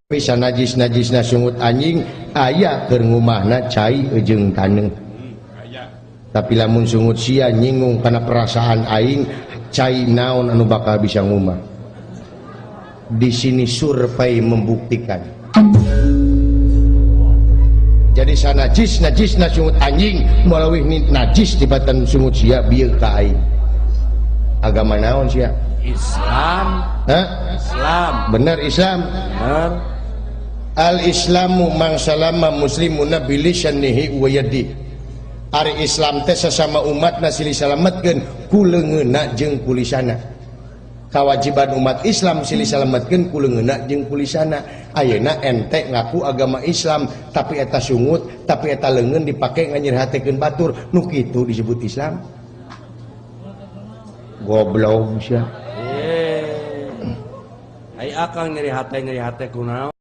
bisa najis sungut anjing aya keur ngumahna cai jeung taneuh. Tapi lamun sungut sia nyinggung karena perasaan aing cai naon anu bakal bisa ngumah. Di sini survei membuktikan. Jadi sanajis sungut anjing melalui najis tibatan sungut sia bieu ka aing. Agama naon sia? Islam. Hah? Islam. Bener Islam. Bener. Al-Islamu man salama muslimuna bilisanihi wa yadihi. Ari Islam teh sesama umatna silih salametkeun ku leungeunna jeung ku lisanna. Kawajiban umat Islam silih salametkeun ku leungeunna jeung ku lisanna. Ayeuna ente ngaku agama Islam tapi eta sungut, tapi eta leungeun dipake nganyirhatekeun batur, nu kitu disebut Islam. Goblok sia. Ai akang nyeri hate kunaon?